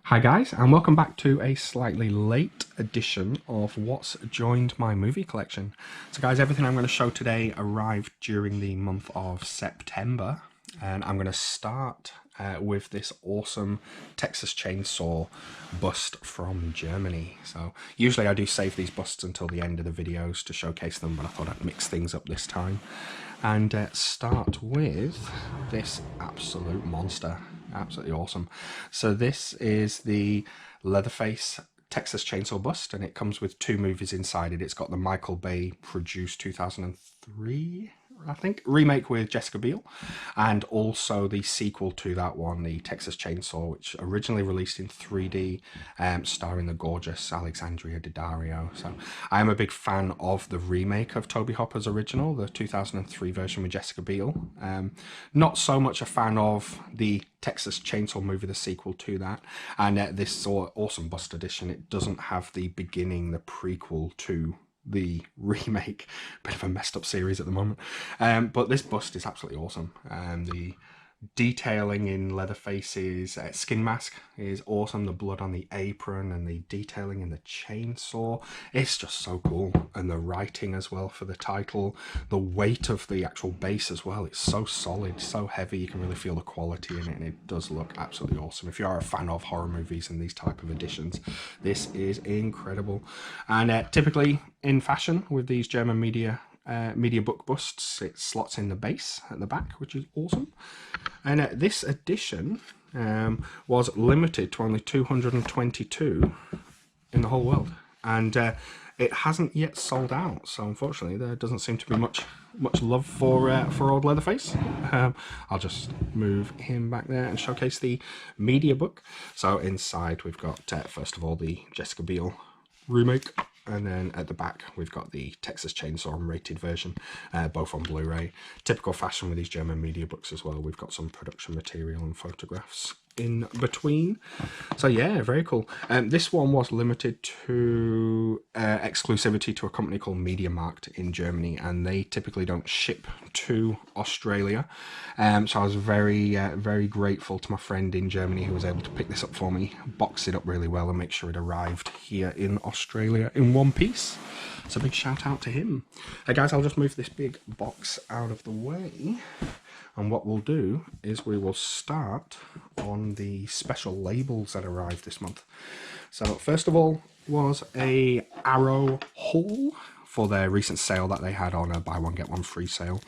Hi guys, and welcome back to a slightly late edition of what's joined my movie collection. So guys, everything I'm going to show today arrived during the month of September, and I'm going to start with this awesome Texas Chainsaw bust from Germany. So usually I do save these busts until the end of the videos to showcase them, but I thought I'd mix things up this time and start with this absolute monster. Absolutely awesome. So this is the Leatherface Texas Chainsaw bust, and it comes with two movies inside it. It's got the Michael Bay produced 2003, I think, remake with Jessica Biel, and also the sequel to that one, the Texas Chainsaw, which originally released in 3D, starring the gorgeous Alexandria Daddario. So I am a big fan of the remake of Toby Hopper's original, the 2003 version with Jessica Biel. Not so much a fan of the Texas Chainsaw movie, the sequel to that, and this awesome bust edition. It doesn't have the beginning, the prequel to the remake. Bit of a messed up series at the moment, but this bust is absolutely awesome. The detailing in Leatherface's skin mask is awesome. The blood on the apron and the detailing in the chainsaw, it's just so cool. And the writing as well for the title, the weight of the actual base as well, it's so solid, so heavy, you can really feel the quality in it, and it does look absolutely awesome. If you are a fan of horror movies and these type of editions, this is incredible. And typically in fashion with these German media book busts, it slots in the base at the back, which is awesome. And this edition was limited to only 222 in the whole world, and it hasn't yet sold out. So unfortunately, there doesn't seem to be much love for old Leatherface. I'll just move him back there and showcase the media book. So inside we've got first of all the Jessica Biel remake, and then at the back we've got the Texas Chainsaw unrated version, both on Blu-ray. Typical fashion with these German media books as well. We've got some production material and photographs in between. So yeah, very cool. This one was limited to exclusivity to a company called MediaMarkt in Germany, and they typically don't ship to Australia. So I was very grateful to my friend in Germany who was able to pick this up for me, box it up really well, and make sure it arrived here in Australia in one piece. So big shout out to him. Hey guys, I'll just move this big box out of the way. And what we'll do is we will start on the special labels that arrived this month. So first of all was a Arrow haul for their recent sale that they had on a buy one get one free sale.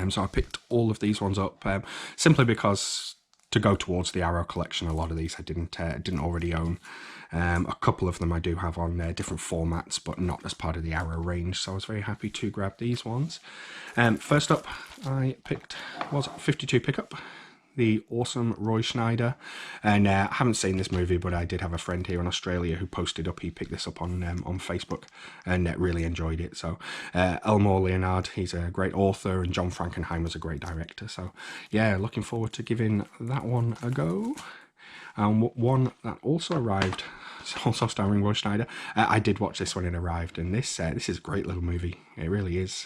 So I picked all of these ones up simply because to go towards the Arrow collection. A lot of these I didn't already own. A couple of them I do have on different formats, but not as part of the Arrow range, so I was very happy to grab these ones. First up I picked was 52 Pickup, the awesome Roy Scheider, and I haven't seen this movie, but I did have a friend here in Australia who posted up, he picked this up on Facebook and really enjoyed it. So Elmore Leonard, he's a great author, and John Frankenheimer's a great director, so yeah, looking forward to giving that one a go. And one that also arrived, also starring Roy Scheider. I did watch this when it arrived, and this is a great little movie. It really is.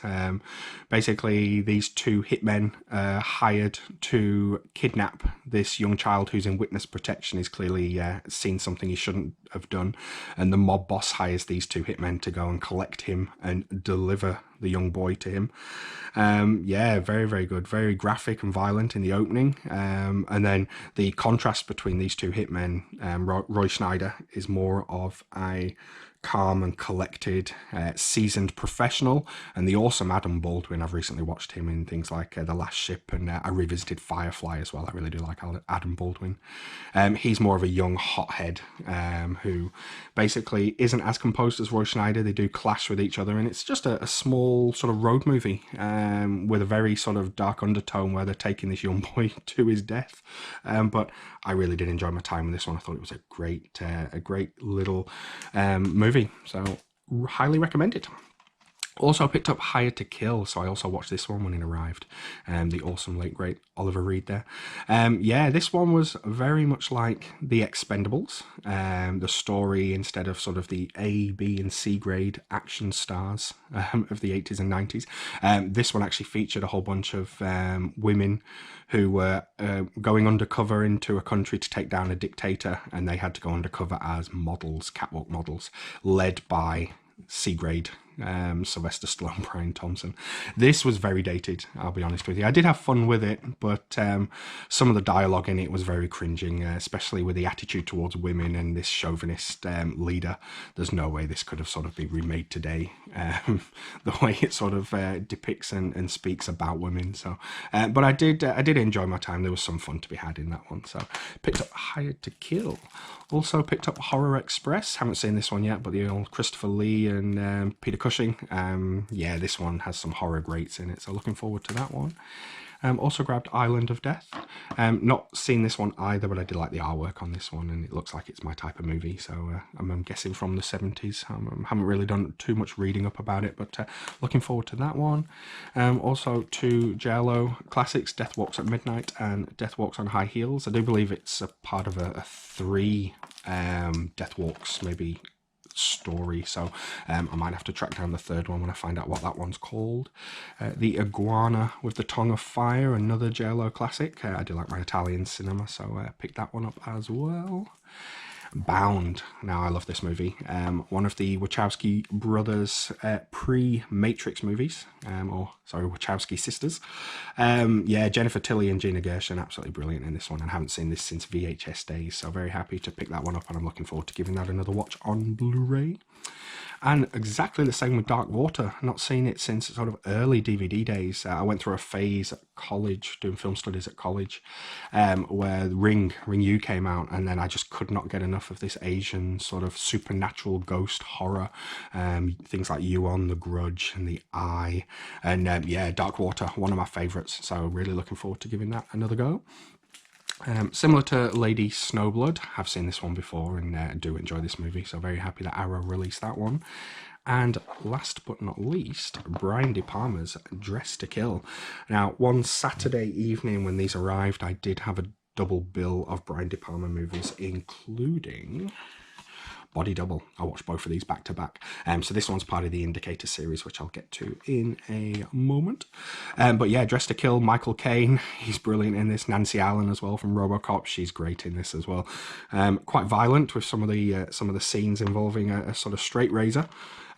Basically, these two hitmen hired to kidnap this young child who's in witness protection. He's clearly seen something he shouldn't have done, and the mob boss hires these two hitmen to go and collect him and deliver the young boy to him. Yeah, very good, very graphic and violent in the opening, and then the contrast between these two hitmen. Roy Scheider is more of a calm and collected, seasoned professional, and the awesome Adam Baldwin, I've recently watched him in things like The Last Ship, and I revisited Firefly as well. I really do like Adam Baldwin. He's more of a young hothead who basically isn't as composed as Roy Scheider. They do clash with each other, and it's just a small sort of road movie with a very sort of dark undertone where they're taking this young boy to his death. But I really did enjoy my time with this one. I thought it was a great little movie, so highly recommend it. Also picked up Hired to Kill, so I also watched this one when it arrived. The awesome late great Oliver Reed there. Yeah, this one was very much like The Expendables. The story, instead of sort of the A, B, and C grade action stars of the 80s and 90s, this one actually featured a whole bunch of women who were going undercover into a country to take down a dictator, and they had to go undercover as models, catwalk models, led by C grade Sylvester Stallone, Brian Thompson. This was very dated, I'll be honest with you. I did have fun with it, but some of the dialogue in it was very cringing, especially with the attitude towards women and this chauvinist leader. There's no way this could have sort of been remade today, the way it sort of depicts and speaks about women. So, but I did enjoy my time. There was some fun to be had in that one. So picked up Hired to Kill. Also picked up Horror Express. Haven't seen this one yet, but the old Christopher Lee and Peter Cushing. Yeah, this one has some horror greats in it, so looking forward to that one. Also grabbed Island of Death. Not seen this one either, but I did like the artwork on this one, and it looks like it's my type of movie, so I'm guessing from the 70s. Haven't really done too much reading up about it, but looking forward to that one. Also two JLO classics, Death Walks at Midnight and Death Walks on High Heels. I do believe it's a part of a three Death Walks, maybe story, so I might have to track down the third one when I find out what that one's called. The Iguana with the Tongue of Fire, another JLO classic. I do like my Italian cinema, so I picked that one up as well. Bound. Now, I love this movie. One of the Wachowski brothers' pre-Matrix movies, Wachowski sisters. Yeah, Jennifer Tilly and Gina Gershon, absolutely brilliant in this one, and I haven't seen this since VHS days, so very happy to pick that one up, and I'm looking forward to giving that another watch on Blu-ray. And exactly the same with Dark Water. Not seen it since sort of early DVD days. I went through a phase at college, doing film studies at college, where Ring U came out, and then I just could not get enough of this Asian sort of supernatural ghost horror. Things like Yuan, The Grudge, and The Eye. And yeah, Dark Water, one of my favourites. So really looking forward to giving that another go. Similar to Lady Snowblood, I've seen this one before and do enjoy this movie, so very happy that Arrow released that one. And last but not least, Brian De Palma's Dress to Kill. Now, one Saturday evening when these arrived, I did have a double bill of Brian De Palma movies, including Body Double. I watched both of these back to back. So this one's part of the Indicator series, which I'll get to in a moment. But yeah, Dress to Kill, Michael Caine, he's brilliant in this. Nancy Allen as well from RoboCop, she's great in this as well. Quite violent with some of the scenes involving a sort of straight razor.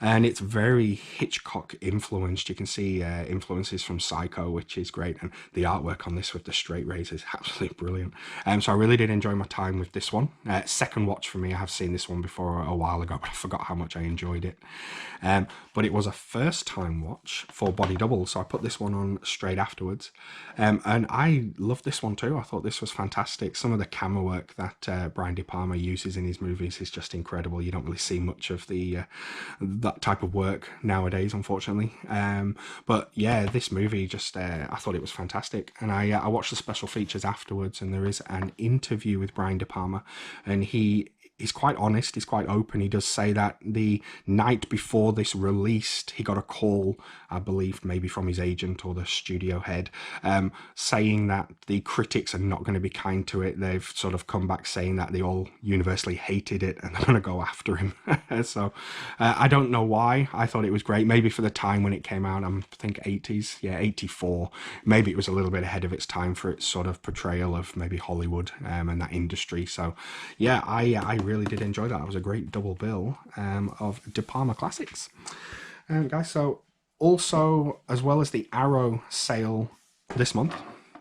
And it's very Hitchcock influenced. You can see influences from Psycho, which is great. And the artwork on this with the straight razor is absolutely brilliant. So I really did enjoy my time with this one. Second watch for me. I have seen this one before a while ago, but I forgot how much I enjoyed it. But it was a first time watch for Body Double, so I put this one on straight afterwards. And I loved this one too. I thought this was fantastic. Some of the camera work that Brian De Palma uses in his movies is just incredible. You don't really see much of that type of work nowadays, unfortunately. But yeah, this movie just I thought it was fantastic, and I watched the special features afterwards, and there is an interview with Brian De Palma, and he's quite honest, he's quite open. He does say that the night before this released, he got a call, I believe maybe from his agent or the studio head, saying that the critics are not going to be kind to it. They've sort of come back saying that they all universally hated it and they're going to go after him. So I don't know why. I thought it was great. Maybe for the time when it came out, I think 80s, yeah, 84. Maybe it was a little bit ahead of its time for its sort of portrayal of maybe Hollywood and that industry. So yeah, I really did enjoy that. It was a great double bill of De Palma classics. Guys, so also, as well as the Arrow sale this month,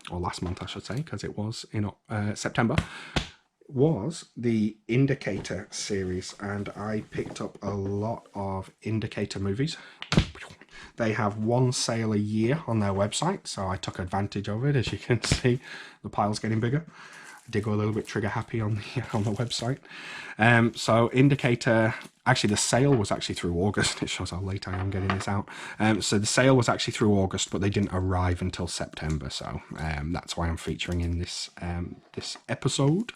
or last month I should say, because it was in September, was the Indicator series, and I picked up a lot of Indicator movies. They have one sale a year on their website, so I took advantage of it. As you can see, the pile's getting bigger. I did go a little bit trigger happy on the website. So Indicator, actually the sale was actually through August. It shows how late I am getting this out. So the sale was actually through August, but they didn't arrive until September. So that's why I'm featuring in this episode.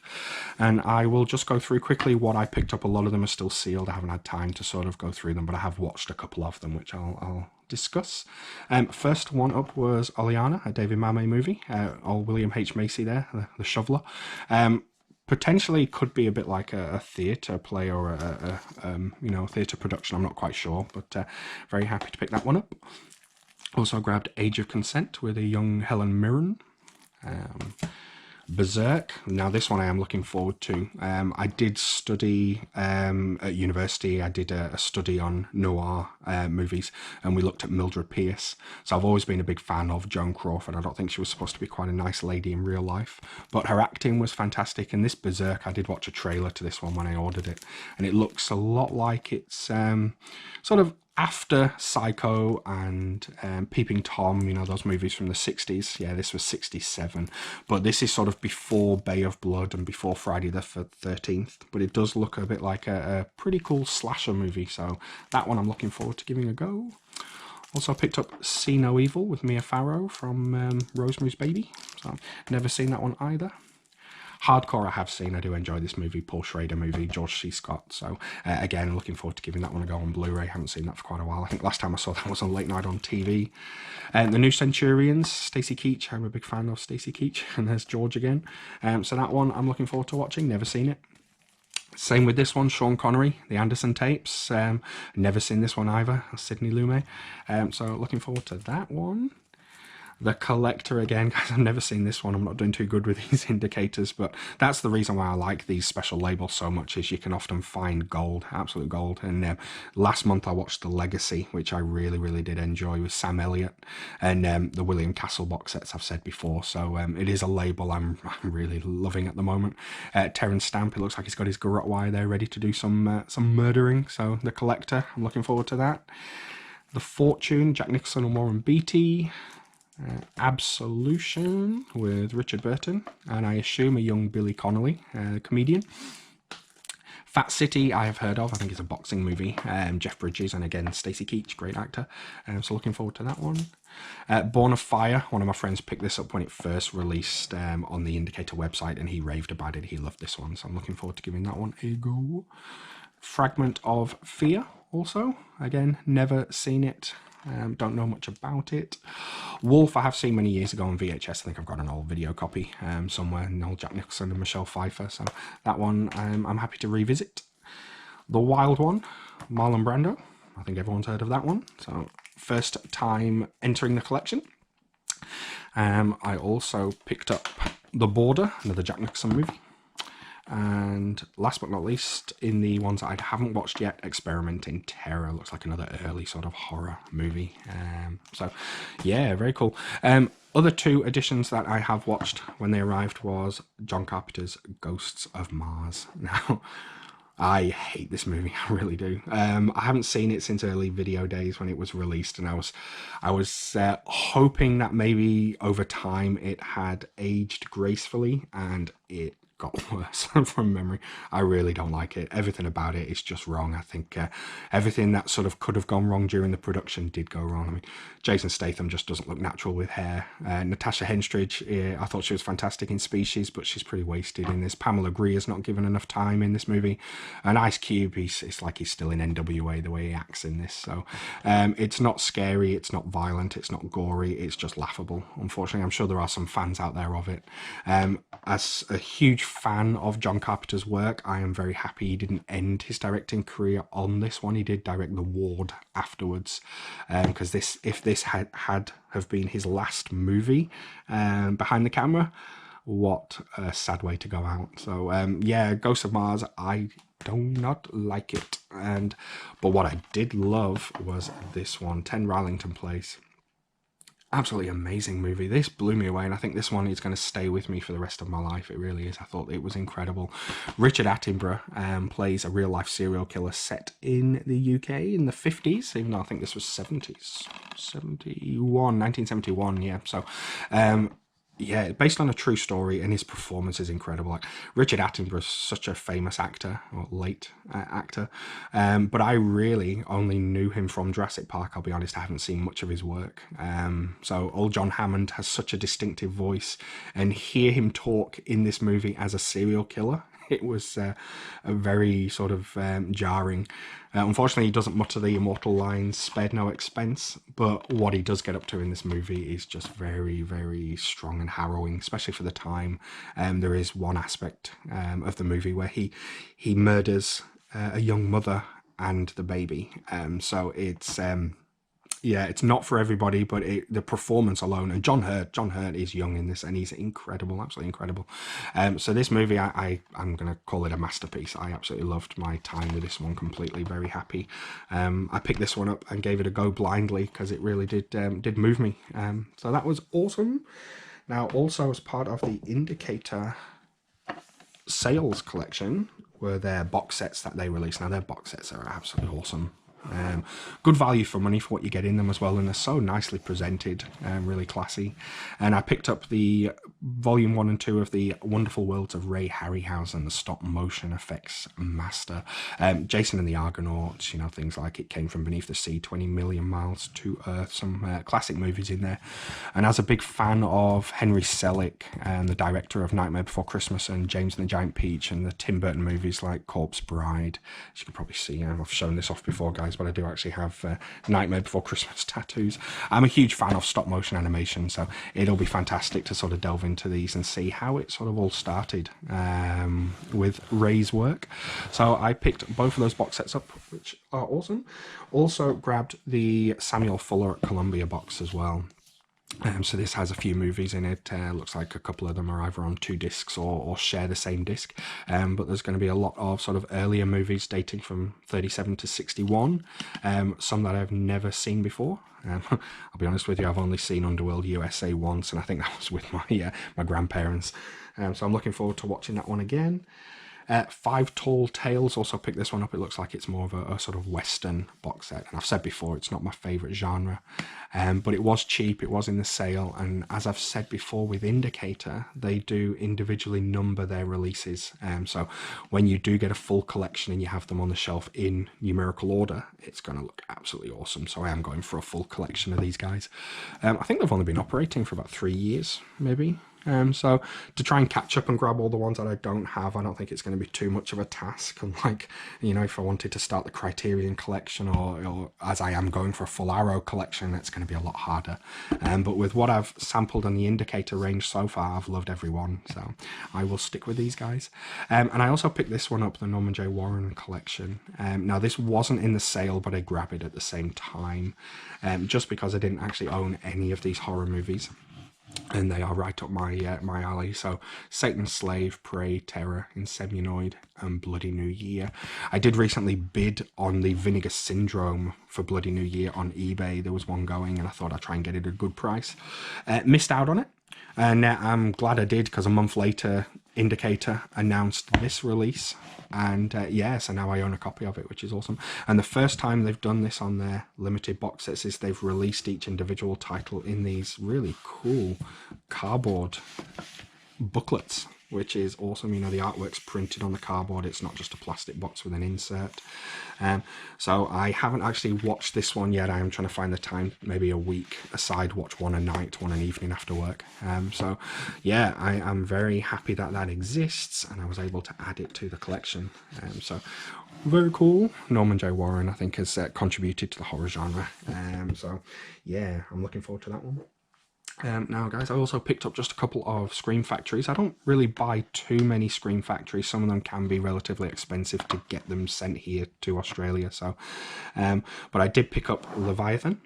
And I will just go through quickly what I picked up. A lot of them are still sealed. I haven't had time to sort of go through them, but I have watched a couple of them, which I'll discuss. First one up was Oleana, a David Mamet movie. Old William H. Macy there, the shoveler. Potentially could be a bit like a theatre play or a theatre production. I'm not quite sure, but very happy to pick that one up. Also grabbed Age of Consent with a young Helen Mirren. Berserk. Now this one I am looking forward to. I did study at university. I did a study on noir movies, and we looked at Mildred Pierce. So I've always been a big fan of Joan Crawford. I don't think she was supposed to be quite a nice lady in real life, but her acting was fantastic. And this Berserk, I did watch a trailer to this one when I ordered it, and it looks a lot like it's sort of after Psycho and Peeping Tom, you know, those movies from the 60s. Yeah, this was 67. But this is sort of before Bay of Blood and before Friday the 13th. But it does look a bit like a pretty cool slasher movie. So that one I'm looking forward to giving a go. Also picked up See No Evil with Mia Farrow from Rosemary's Baby. So never seen that one either. Hardcore I have seen. I do enjoy this movie, Paul Schrader movie, George C. Scott. So again, looking forward to giving that one a go on Blu-ray. Haven't seen that for quite a while. I think last time I saw that was on Late Night on TV. The New Centurions, Stacey Keach. I'm a big fan of Stacey Keach. And there's George again. So that one I'm looking forward to watching. Never seen it. Same with this one, Sean Connery, The Anderson Tapes. Never seen this one either, Sidney Lumet. So looking forward to that one. The Collector again, guys, I've never seen this one. I'm not doing too good with these indicators, but that's the reason why I like these special labels so much, is you can often find gold, absolute gold. And last month I watched The Legacy, which I really, really did enjoy, with Sam Elliott, and the William Castle box sets I've said before. So it is a label I'm really loving at the moment. Terence Stamp, it looks like he's got his garrote wire there ready to do some murdering. So The Collector, I'm looking forward to that. The Fortune, Jack Nicholson and Warren Beatty. Absolution with Richard Burton, and I assume a young Billy Connolly, comedian. Fat City I have heard of. I think it's a boxing movie. Jeff Bridges, and again Stacey Keach, great actor. So looking forward to that one. Born of Fire, one of my friends picked this up when it first released on the Indicator website, and he raved about it. He loved this one, so I'm looking forward to giving that one a go. Fragment of Fear also, again, never seen it. Don't know much about it. Wolf I have seen many years ago on VHS. I think I've got an old video copy somewhere, an old Jack Nicholson and Michelle Pfeiffer, so that one I'm happy to revisit. The Wild One, Marlon Brando. I think everyone's heard of that one, so first time entering the collection. I also picked up The Border, another Jack Nicholson movie. And last but not least, in the ones that I haven't watched yet, Experimenting Terror. Looks like another early sort of horror movie. So yeah, very cool. Other two editions that I have watched when they arrived was John Carpenter's Ghosts of Mars. Now, I hate this movie, I really do. I haven't seen it since early video days when it was released, and I was hoping that maybe over time it had aged gracefully, and it got worse from memory. I really don't like it. Everything about it is just wrong. I think everything that sort of could have gone wrong during the production did go wrong. I mean, Jason Statham just doesn't look natural with hair. Natasha Henstridge, I thought she was fantastic in Species, but she's pretty wasted in this. Pamela Greer's not given enough time in this movie. And Ice Cube, it's like he's still in NWA the way he acts in this. So it's not scary, it's not violent, it's not gory, it's just laughable. Unfortunately, I'm sure there are some fans out there of it. As a huge fan of John Carpenter's work, I am very happy he didn't end his directing career on this one. He did direct The Ward afterwards, because if this had have been his last movie behind the camera, what a sad way to go out. So yeah, Ghosts of Mars, I do not like it. But what I did love was this one, 10 Rillington Place. Absolutely amazing movie. This blew me away, and I think this one is going to stay with me for the rest of my life. It really is. I thought it was incredible. Richard Attenborough plays a real-life serial killer set in the UK in the 50s, even though I think this was 70s. 1971, yeah. So, yeah, based on a true story, and his performance is incredible. Like, Richard Attenborough is such a famous actor, or late actor, but I really only knew him from Jurassic Park. I'll be honest, I haven't seen much of his work. So old John Hammond has such a distinctive voice, and hear him talk in this movie as a serial killer it was a very sort of jarring. Unfortunately, he doesn't mutter the immortal lines, spared no expense, but what he does get up to in this movie is just very, very strong and harrowing, especially for the time. There is one aspect of the movie where he murders a young mother and the baby. So it's yeah, it's not for everybody, but the performance alone, and John Hurt is young in this, and he's incredible, absolutely incredible. So this movie, I'm going to call it a masterpiece. I absolutely loved my time with this one, completely, very happy. I picked this one up and gave it a go blindly because it really did move me. So that was awesome. Now, also as part of the Indicator sales collection were their box sets that they released. Now, their box sets are absolutely awesome. Good value for money for what you get in them as well, and they're so nicely presented, really classy. And I picked up the volume 1 and 2 of the Wonderful Worlds of Ray Harryhausen, the stop motion effects master. Jason and the Argonauts, you know, things like It Came From Beneath the Sea, 20 Million Miles to Earth, some classic movies in there. And as a big fan of Henry Selick, the director of Nightmare Before Christmas and James and the Giant Peach, and the Tim Burton movies like Corpse Bride, as you can probably see, I've shown this off before, guys, but I do actually have Nightmare Before Christmas tattoos. I'm a huge fan of stop motion animation, so it'll be fantastic to sort of delve into these and see how it sort of all started with Ray's work. So I picked both of those box sets up, which are awesome. Also grabbed the Samuel Fuller at Columbia box as well. So this has a few movies in it. Looks like a couple of them are either on 2 discs or share the same disc. But there's going to be a lot of sort of earlier movies dating from 37 to 61. Some that I've never seen before. I'll be honest with you, I've only seen Underworld USA once, and I think that was with my grandparents. So I'm looking forward to watching that one again. Five Tall Tales, also picked this one up. It looks like it's more of a sort of Western box set. And I've said before, it's not my favourite genre. But it was cheap, it was in the sale. And as I've said before with Indicator, they do individually number their releases. So when you do get a full collection and you have them on the shelf in numerical order, it's going to look absolutely awesome. So I am going for a full collection of these guys. I think they've only been operating for about 3 years, maybe. So to try and catch up and grab all the ones that I don't have, I don't think it's going to be too much of a task. Unlike, you know, if I wanted to start the Criterion collection or as I am going for a full Arrow collection, it's going to be a lot harder. But with what I've sampled on the Indicator range so far, I've loved every one. So I will stick with these guys. And I also picked this one up, the Norman J. Warren collection. Now this wasn't in the sale, but I grabbed it at the same time, just because I didn't actually own any of these horror movies. And they are right up my alley. So Satan's Slave, Prey, Terror, Inseminoid, and Bloody New Year. I did recently bid on the Vinegar Syndrome for Bloody New Year on eBay. There was one going, and I thought I'd try and get it at a good price. Missed out on it. And I'm glad I did, because a month later, Indicator announced this release. And so now I own a copy of it, which is awesome. And the first time they've done this on their limited box sets is they've released each individual title in these really cool cardboard booklets, which is awesome. You know, the artwork's printed on the cardboard. It's not just a plastic box with an insert. So I haven't actually watched this one yet. I am trying to find the time, maybe a week aside, watch one a night, one an evening after work. So yeah, I am very happy that that exists, and I was able to add it to the collection. So very cool. Norman J. Warren, I think, has contributed to the horror genre. So yeah, I'm looking forward to that one. Now, guys, I also picked up just a couple of Scream Factories. I don't really buy too many Scream Factories. Some of them can be relatively expensive to get them sent here to Australia. So, but I did pick up Leviathan.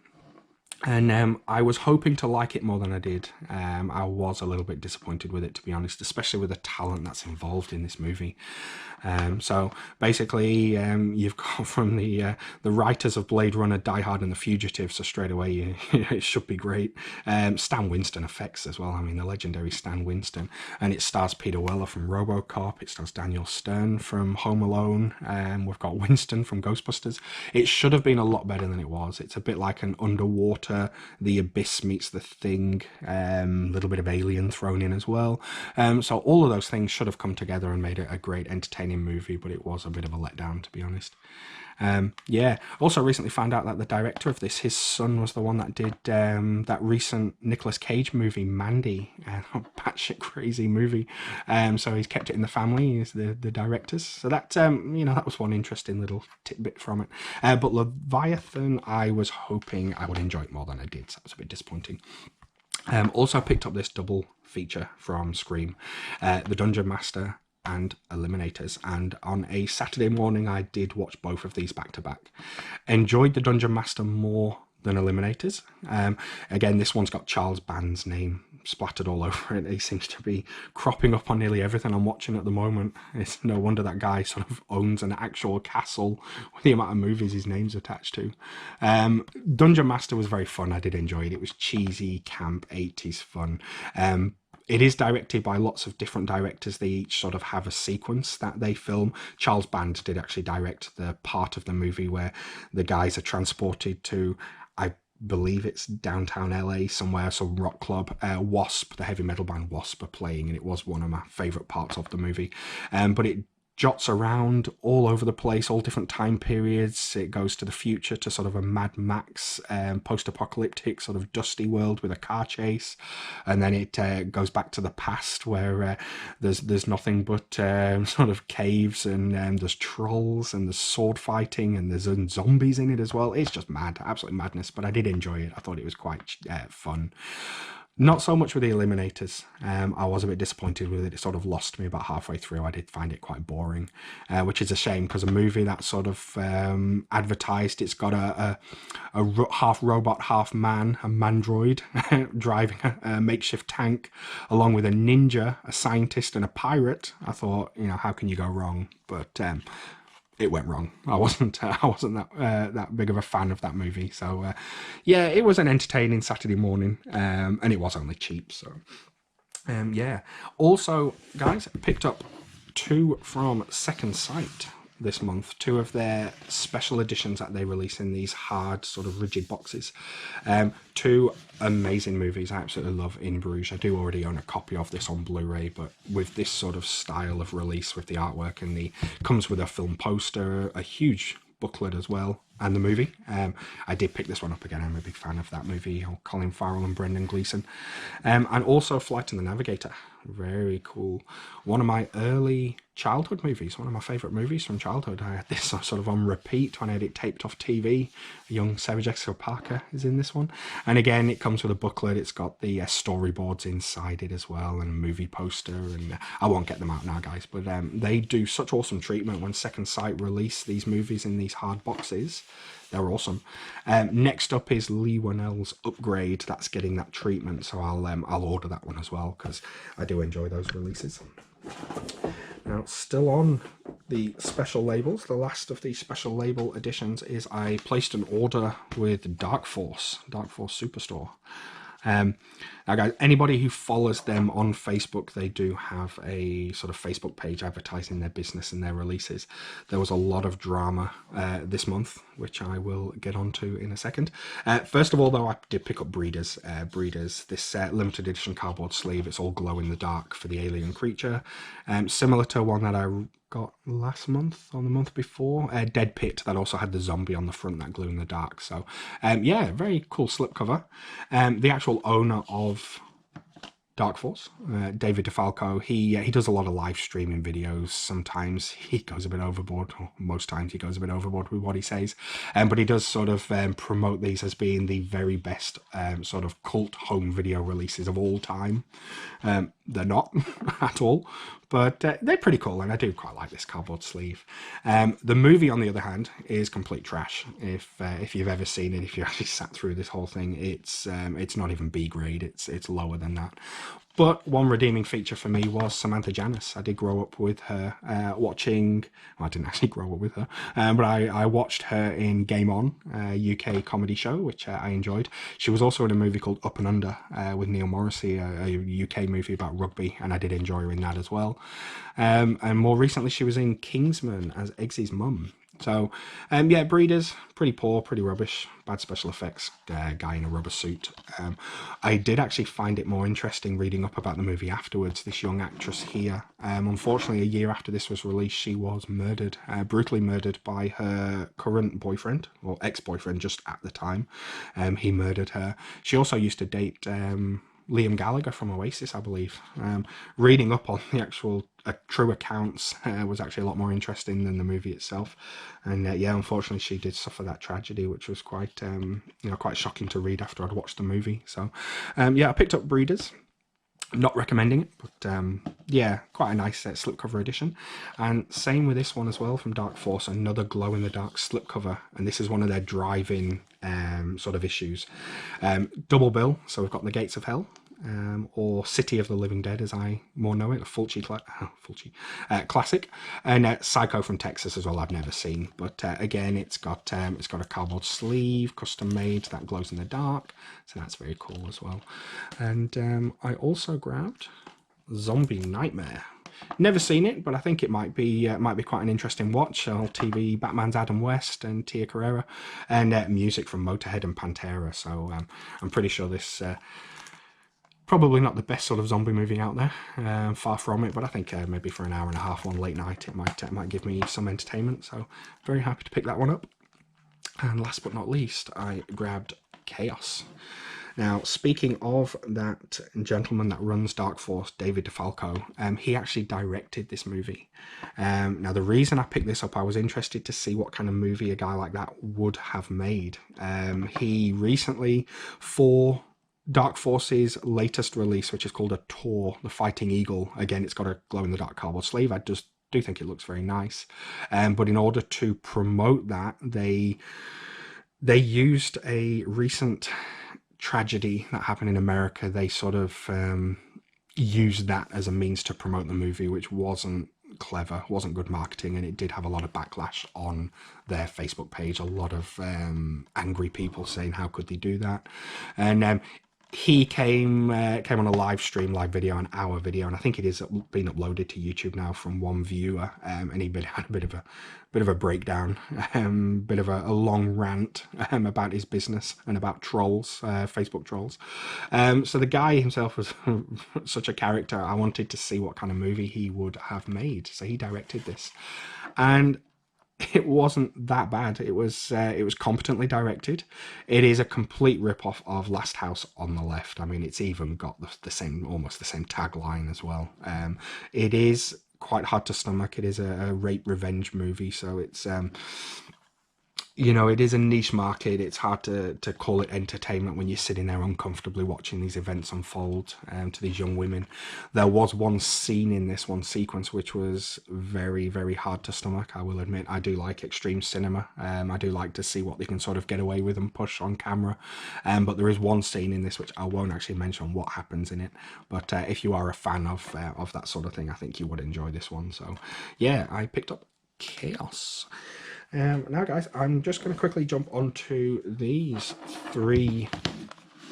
And I was hoping to like it more than I did. I was a little bit disappointed with it, to be honest, especially with the talent that's involved in this movie. So basically, you've got from the writers of Blade Runner, Die Hard, and The Fugitive. So straight away, it should be great. Stan Winston effects as well. I mean, the legendary Stan Winston, and it stars Peter Weller from RoboCop. It stars Daniel Stern from Home Alone. We've got Winston from Ghostbusters. It should have been a lot better than it was. It's a bit like an underwater The Abyss meets The Thing, a little bit of Alien thrown in as well. So all of those things should have come together and made it a great entertaining movie, but it was a bit of a letdown, to be honest. Yeah. Also recently found out that the director of this, his son was the one that did that recent Nicolas Cage movie, Mandy. Batshit crazy movie. So he's kept it in the family. He's the directors. So that, that was one interesting little tidbit from it. But Leviathan, I was hoping I would enjoy it more than I did. So that was a bit disappointing. Also picked up this double feature from Scream, The Dungeon Master and Eliminators, and on a Saturday morning I did watch both of these back to back. Enjoyed The Dungeon Master more than Eliminators. Again, this one's got Charles Band's name splattered all over it. He seems to be cropping up on nearly everything I'm watching at the moment. It's no wonder that guy sort of owns an actual castle with the amount of movies his name's attached to. Dungeon Master was very fun. I did enjoy it. It was cheesy, camp, 80s fun. It is directed by lots of different directors. They each sort of have a sequence that they film. Charles Band did actually direct the part of the movie where the guys are transported to, I believe it's downtown LA somewhere, some rock club. Wasp, the heavy metal band Wasp, are playing, and it was one of my favourite parts of the movie. But it jots around all over the place, all different time periods. It goes to the future, to sort of a Mad Max post-apocalyptic sort of dusty world with a car chase, and then it goes back to the past where there's nothing but sort of caves, and there's trolls, and there's sword fighting, and there's zombies in it as well. It's just mad, absolute madness, but I did enjoy it. I thought it was quite fun. Not so much with the Eliminators. I was a bit disappointed with it. It sort of lost me about halfway through. I did find it quite boring, which is a shame, because a movie that sort of advertised it's got a half robot, half man, a mandroid driving a makeshift tank, along with a ninja, a scientist, and a pirate. I thought, how can you go wrong? But it went wrong. I wasn't that big of a fan of that movie. So yeah, it was an entertaining Saturday morning, and it was only cheap. So yeah. Also, guys, picked up 2 from Second Sight this month, 2 of their special editions that they release in these hard, sort of rigid boxes. 2 amazing movies I absolutely love in Bruges. I do already own a copy of this on Blu-ray, but with this sort of style of release, with the artwork, and comes with a film poster, a huge booklet as well, and the movie. I did pick this one up again. I'm a big fan of that movie, Colin Farrell and Brendan Gleeson. And also Flight of the Navigator. Very cool. One of my early childhood movies, one of my favourite movies from childhood. I had this sort of on repeat when I had it taped off TV. Young Sarah Jessica Parker is in this one. And again, it comes with a booklet. It's got the storyboards inside it as well, and a movie poster. And I won't get them out now, guys, but they do such awesome treatment when Second Sight release these movies in these hard boxes. They're awesome. Next up is Lee Whannell's Upgrade. That's getting that treatment, so I'll order that one as well, because I do enjoy those releases. Now, still on the special labels, the last of the special label editions is I placed an order with Dark Force Superstore. Now, guys, anybody who follows them on Facebook, they do have a sort of Facebook page advertising their business and their releases. There was a lot of drama this month, which I will get onto in a second. First of all, though, I did pick up Breeders. This limited edition cardboard sleeve. It's all glow in the dark for the alien creature, similar to one that I got last month or the month before, Dead Pit, that also had the zombie on the front that glue in the dark. So yeah, very cool slipcover. The actual owner of Dark Force, David DeFalco, he does a lot of live streaming videos. Sometimes he goes a bit overboard, or most times he goes a bit overboard with what he says, but he does sort of promote these as being the very best sort of cult home video releases of all time. They're not at all, but they're pretty cool, and I do quite like this cardboard sleeve. The movie, on the other hand, is complete trash. If you've ever seen it, if you actually sat through this whole thing, it's not even B grade. It's lower than that. But one redeeming feature for me was Samantha Janus. I did grow up with her watching... Well, I didn't actually grow up with her, but I watched her in Game On, a UK comedy show, which I enjoyed. She was also in a movie called Up and Under with Neil Morrissey, a UK movie about rugby, and I did enjoy her in that as well. And more recently, she was in Kingsman as Eggsy's mum. So, yeah, Breeders, pretty poor, pretty rubbish, bad special effects, guy in a rubber suit. I did actually find it more interesting reading up about the movie afterwards. This young actress here, unfortunately, a year after this was released, she was murdered, brutally murdered by her current boyfriend, or ex-boyfriend just at the time. He murdered her. She also used to date Liam Gallagher from Oasis, I believe. Reading up on the actual true accounts was actually a lot more interesting than the movie itself. And yeah, unfortunately, she did suffer that tragedy, which was quite, quite shocking to read after I'd watched the movie. So, yeah, I picked up Breeders. Not recommending it, but yeah, quite a nice slipcover edition. And same with this one as well from Dark Force, another glow-in-the-dark slipcover. And this is one of their drive-in sort of issues. Double bill, so we've got The Gates of Hell, or City of the Living Dead, as I more know it, a Fulci classic, and Psycho from Texas as well. I've never seen, but again, it's got a cardboard sleeve, custom made, that glows in the dark, so that's very cool as well. And I also grabbed Zombie Nightmare. Never seen it, but I think it might be quite an interesting watch. TV, Batman's Adam West and Tia Carrera, and music from Motorhead and Pantera. So I'm pretty sure this. Probably not the best sort of zombie movie out there, far from it, but I think maybe for an hour and a half on late night it might give me some entertainment, so very happy to pick that one up. And last but not least, I grabbed Chaos. Now, speaking of that gentleman that runs Dark Force, David DeFalco, he actually directed this movie. Now, the reason I picked this up, I was interested to see what kind of movie a guy like that would have made. He recently, for Dark Force's latest release, which is called A Tour, The Fighting Eagle. Again, it's got a glow-in-the-dark cardboard sleeve. I just do think it looks very nice. But in order to promote that, they used a recent tragedy that happened in America. They sort of used that as a means to promote the movie, which wasn't clever, wasn't good marketing, and it did have a lot of backlash on their Facebook page. A lot of angry people saying how could they do that, and he came on a live video, an hour video, and I think it is being uploaded to YouTube now from one viewer, and he had a bit of a breakdown, bit of a long rant about his business and about trolls, Facebook trolls. So the guy himself was such a character. I wanted to see what kind of movie he would have made, so he directed this, and it wasn't that bad. It was competently directed. It is a complete rip-off of Last House on the Left. I mean, it's even got almost the same tagline as well. It is quite hard to stomach. It is a rape revenge movie, so it's it is a niche market. It's hard to call it entertainment when you're sitting there uncomfortably watching these events unfold to these young women. There was one scene in this one sequence which was very, very hard to stomach, I will admit. I do like extreme cinema. I do like to see what they can sort of get away with and push on camera. But there is one scene in this which I won't actually mention what happens in it. But if you are a fan of that sort of thing, I think you would enjoy this one. So yeah, I picked up Chaos. Now, guys, I'm just going to quickly jump onto these 3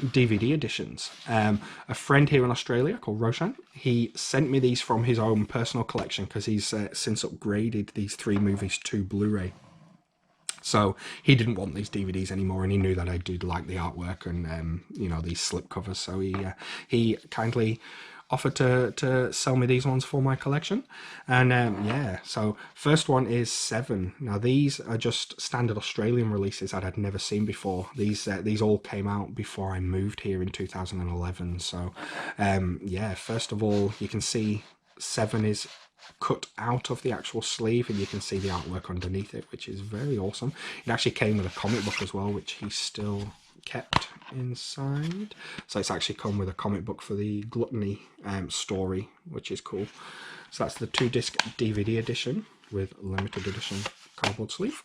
DVD editions. A friend here in Australia called Roshan, he sent me these from his own personal collection because he's since upgraded these 3 movies to Blu-ray. So he didn't want these DVDs anymore, and he knew that I did like the artwork and these slipcovers. So he kindly offered to sell me these ones for my collection. And yeah, so first one is Seven. Now these are just standard Australian releases that I'd never seen before. These all came out before I moved here in 2011. So yeah, first of all, you can see Seven is cut out of the actual sleeve, and you can see the artwork underneath it, which is very awesome. It actually came with a comic book as well, which he still kept inside. So it's actually come with a comic book for the Gluttony story, which is cool. So that's the 2-disc DVD edition with limited edition cardboard sleeve.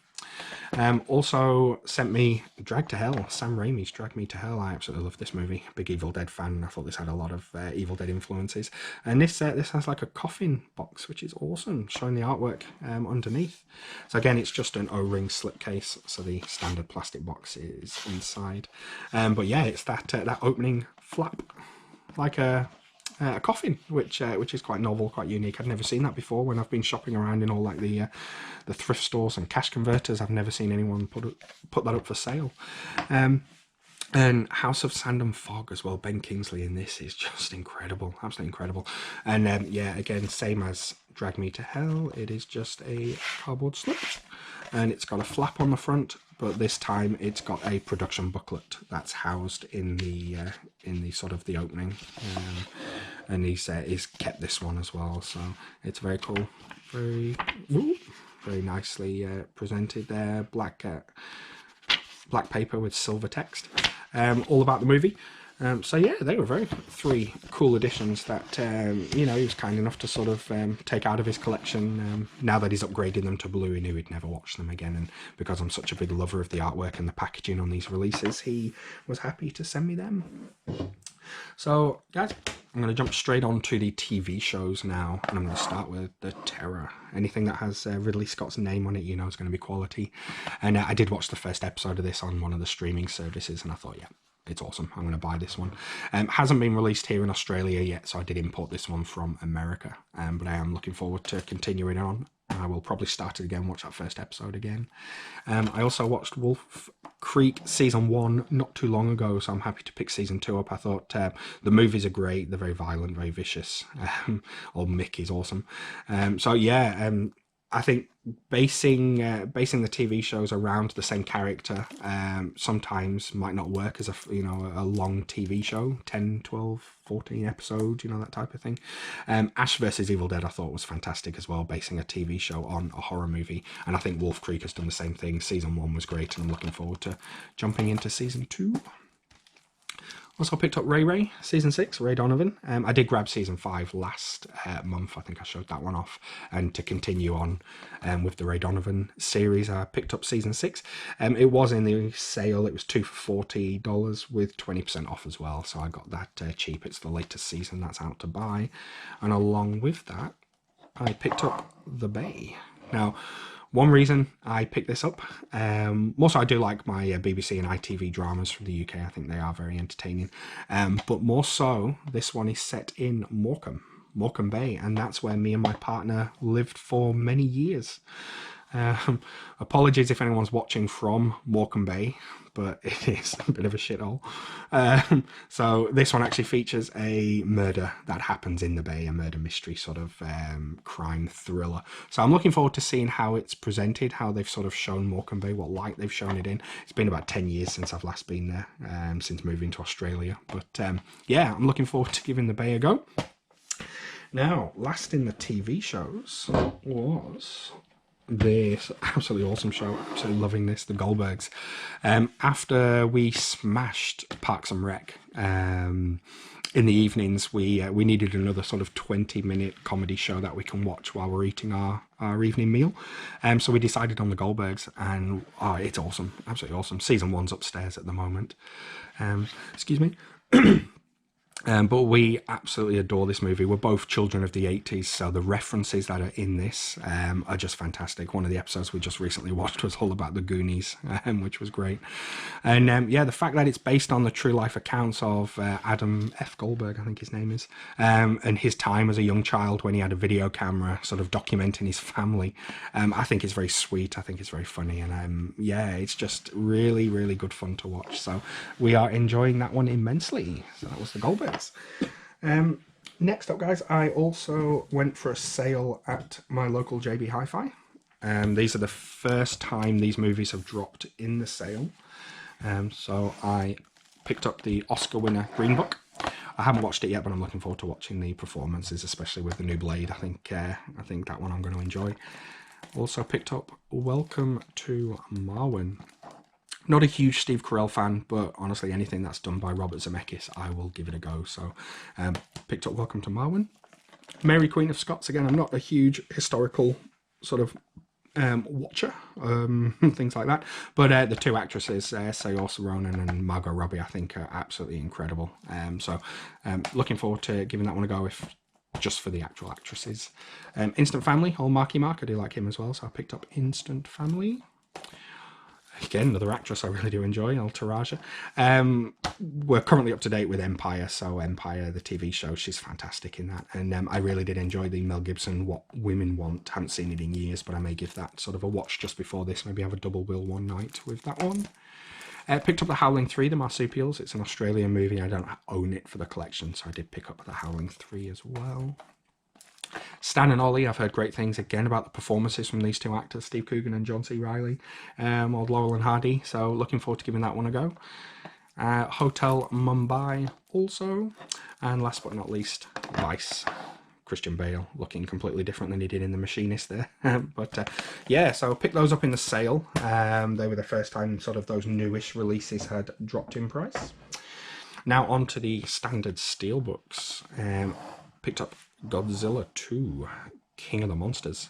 Also sent me Drag to Hell, Sam Raimi's Drag Me to Hell. I absolutely love this movie. Big Evil Dead fan. I thought this had a lot of Evil Dead influences. And this has like a coffin box, which is awesome, showing the artwork underneath. So again, it's just an O-ring slipcase, so the standard plastic box is inside. But yeah, it's that opening flap, like a a coffin, which is quite novel, quite unique. I'd never seen that before when I've been shopping around in all like the thrift stores and cash converters. I've never seen anyone put that up for sale. And House of Sand and Fog as well. Ben Kingsley in this is just incredible, absolutely incredible. And yeah, again, same as Drag Me to Hell. It is just a cardboard slip, and it's got a flap on the front, but this time it's got a production booklet that's housed in the sort of the opening, and he's kept this one as well. So it's very cool, very nicely presented there. Black paper with silver text. All about the movie. So yeah, they were three cool additions that you know, he was kind enough to sort of take out of his collection. Now that he's upgraded them to blue, he knew he'd never watch them again, and because I'm such a big lover of the artwork and the packaging on these releases, he was happy to send me them. So guys, I'm going to jump straight on to the TV shows now, and I'm going to start with The Terror. Anything that has Ridley Scott's name on it, you know, is going to be quality. And I did watch the first episode of this on one of the streaming services, and I thought, yeah, it's awesome. I'm going to buy this one. Hasn't been released here in Australia yet, so I did import this one from America. But I am looking forward to continuing on. I will probably start it again, watch that first episode again. I also watched Wolf Creek Season 1 not too long ago, so I'm happy to pick Season 2 up. I thought the movies are great. They're very violent, very vicious. Old Mick is awesome. So yeah, I think basing the TV shows around the same character sometimes might not work as a long TV show, 10, 12, 14 episodes, you know, that type of thing. Ash vs Evil Dead I thought was fantastic as well, basing a TV show on a horror movie, and I think Wolf Creek has done the same thing. Season 1 was great, and I'm looking forward to jumping into Season 2. Also picked up Ray Season 6, Ray Donovan. I did grab Season 5 last month. I think I showed that one off. And to continue on with the Ray Donovan series, I picked up Season 6. It was in the sale. It was 2 for $40 with 20% off as well. So I got that cheap. It's the latest season that's out to buy. And along with that, I picked up The Bay. Now, one reason I picked this up, also I do like my BBC and ITV dramas from the UK. I think they are very entertaining. But more so, this one is set in Morecambe Bay, and that's where me and my partner lived for many years. Apologies if anyone's watching from Morecambe Bay, but it is a bit of a shithole. So this one actually features a murder that happens in the bay, a murder mystery sort of crime thriller. So I'm looking forward to seeing how it's presented, how they've sort of shown Morecambe Bay, what light they've shown it in. It's been about 10 years since I've last been there, since moving to Australia. But yeah, I'm looking forward to giving the bay a go. Now, last in the TV shows was this absolutely awesome show. Absolutely loving this, The Goldbergs. After we smashed Parks and Rec in the evenings, we needed another sort of 20-minute comedy show that we can watch while we're eating our evening meal. So we decided on The Goldbergs, and it's awesome, absolutely awesome. Season 1's upstairs at the moment. Excuse me. But we absolutely adore this movie. We're both children of the 80s, so the references that are in this are just fantastic. One of the episodes we just recently watched was all about the Goonies, which was great. And yeah, the fact that it's based on the true life accounts of Adam F. Goldberg, I think his name is, and his time as a young child when he had a video camera sort of documenting his family, I think it's very sweet. I think it's very funny, and yeah, it's just really, really good fun to watch. So we are enjoying that one immensely. So that was The Goldbergs. Next up, guys, I also went for a sale at my local JB Hi-Fi. These are the first time these movies have dropped in the sale. So I picked up the Oscar winner Green Book. I haven't watched it yet, but I'm looking forward to watching the performances, especially with the new Blade. I think that one I'm going to enjoy. Also picked up Welcome to Marwen. Not a huge Steve Carell fan, but honestly, anything that's done by Robert Zemeckis, I will give it a go. So, picked up Welcome to Marwen. Mary Queen of Scots. Again, I'm not a huge historical sort of watcher, things like that. But the two actresses, Saoirse Ronan and Margot Robbie, I think are absolutely incredible. So, looking forward to giving that one a go, if just for the actual actresses. Instant Family, old Marky Mark, I do like him as well, so I picked up Instant Family. again, another actress I really do enjoy, Altaraja. We're currently up to date with Empire, so Empire, the TV show, she's fantastic in that. And I really did enjoy the Mel Gibson What Women Want. Haven't seen it in years, but I may give that sort of a watch just before this. Maybe have a double bill one night with that one. Picked up The Howling 3, The Marsupials. It's an Australian movie. I don't own it for the collection, so I did pick up The Howling 3 as well. Stan and Ollie, I've heard great things again about the performances from these two actors, Steve Coogan and John C. Reilly, old Laurel and Hardy, so looking forward to giving that one a go. Hotel Mumbai also, and last but not least, Vice. Christian Bale, looking completely different than he did in The Machinist there. Yeah, so I picked those up in the sale. They were the first time sort of those newish releases had dropped in price. Now on to the standard steelbooks. Picked up Godzilla 2, King of the Monsters.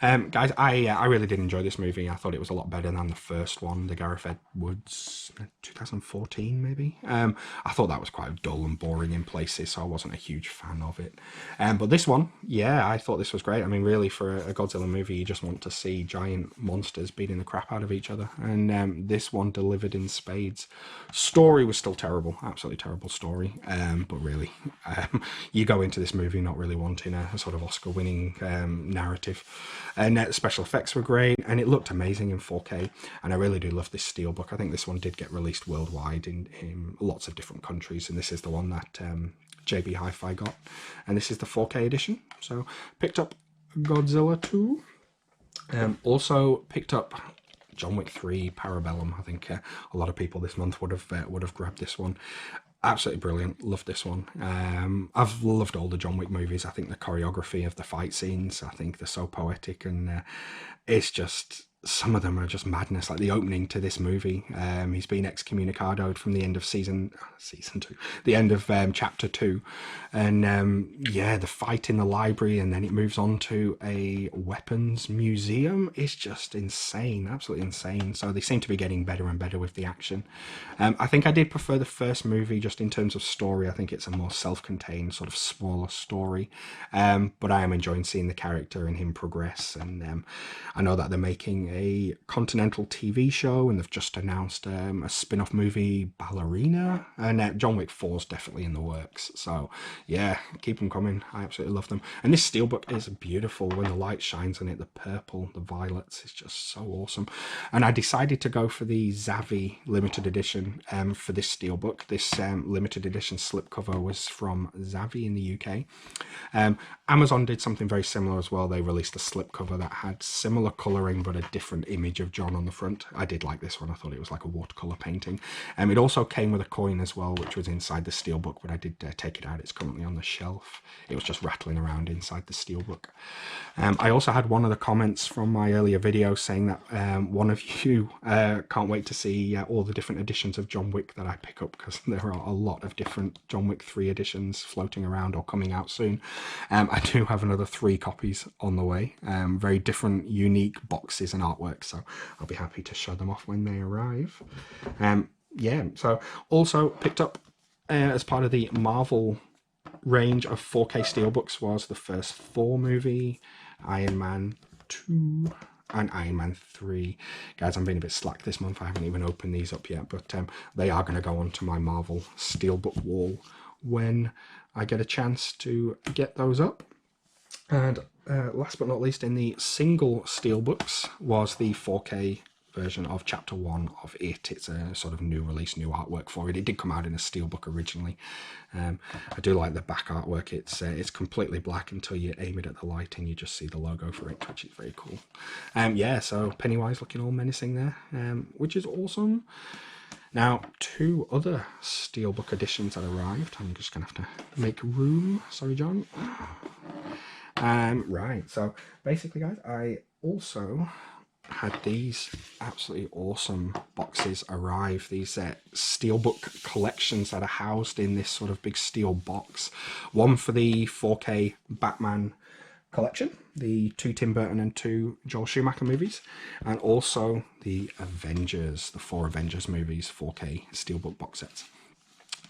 Guys, I really did enjoy this movie. I thought it was a lot better than the first one, the Gareth Edwards, 2014 maybe. I thought that was quite dull and boring in places, so I wasn't a huge fan of it. But this one, yeah, I thought this was great. I mean, really, for a Godzilla movie, you just want to see giant monsters beating the crap out of each other. And this one delivered in spades. Story was still terrible, absolutely terrible story. But really, you go into this movie not really wanting a sort of Oscar-winning narrative. And special effects were great, and it looked amazing in 4K. And I really do love this steelbook. I think this one did get released worldwide in lots of different countries, and this is the one that JB Hi-Fi got. And this is the 4K edition. So picked up Godzilla 2. Also picked up John Wick 3, Parabellum. I think a lot of people this month would have grabbed this one. Absolutely brilliant. Loved this one. I've loved all the John Wick movies. I think the choreography of the fight scenes, I think they're so poetic, and it's just, some of them are just madness. Like the opening to this movie, he's been excommunicadoed from the end of season 2, the end of chapter 2, and yeah, the fight in the library, and then it moves on to a weapons museum. It's just insane, absolutely insane. So they seem to be getting better and better with the action. I think I did prefer the first movie just in terms of story. I think it's a more self-contained, sort of smaller story, but I am enjoying seeing the character and him progress. And I know that they're making a Continental TV show, and they've just announced a spin-off movie, Ballerina, and John Wick 4 is definitely in the works. So yeah, keep them coming. I absolutely love them. And this steelbook is beautiful when the light shines on it. The purple, the violets, is just so awesome. And I decided to go for the Zavi limited edition for this steelbook. This limited edition slipcover was from Zavi in the UK. Amazon did something very similar as well. They released a slipcover that had similar colouring but a different image of John on the front. I did like this one. I thought it was like a watercolour painting. It also came with a coin as well, which was inside the steelbook, but I did take it out. It's currently on the shelf. It was just rattling around inside the steelbook. I also had one of the comments from my earlier video saying that one of you can't wait to see all the different editions of John Wick that I pick up, because there are a lot of different John Wick 3 editions floating around or coming out soon. I do have another 3 copies on the way. Very different, unique boxes and artwork, so I'll be happy to show them off when they arrive. Yeah, so also picked up as part of the Marvel range of 4K steelbooks was the first Thor movie, Iron Man 2, and Iron Man 3. Guys, I'm being a bit slack this month. I haven't even opened these up yet, but they are going to go onto my Marvel steelbook wall when I get a chance to get those up. And last but not least, in the single steelbooks was the 4K version of Chapter 1 of It. It's a sort of new release, new artwork for it. It did come out in a steelbook originally. I do like the back artwork. It's completely black until you aim it at the light and you just see the logo for it, which is very cool. Yeah, so Pennywise looking all menacing there, which is awesome. Now, 2 other steelbook editions that arrived. I'm just going to have to make room. Sorry, John. Right, so basically, guys, I also had these absolutely awesome boxes arrive. These steelbook collections that are housed in this sort of big steel box. One for the 4K Batman collection, the 2 Tim Burton and 2 Joel Schumacher movies, and also the Avengers, the 4 Avengers movies 4K steelbook box sets.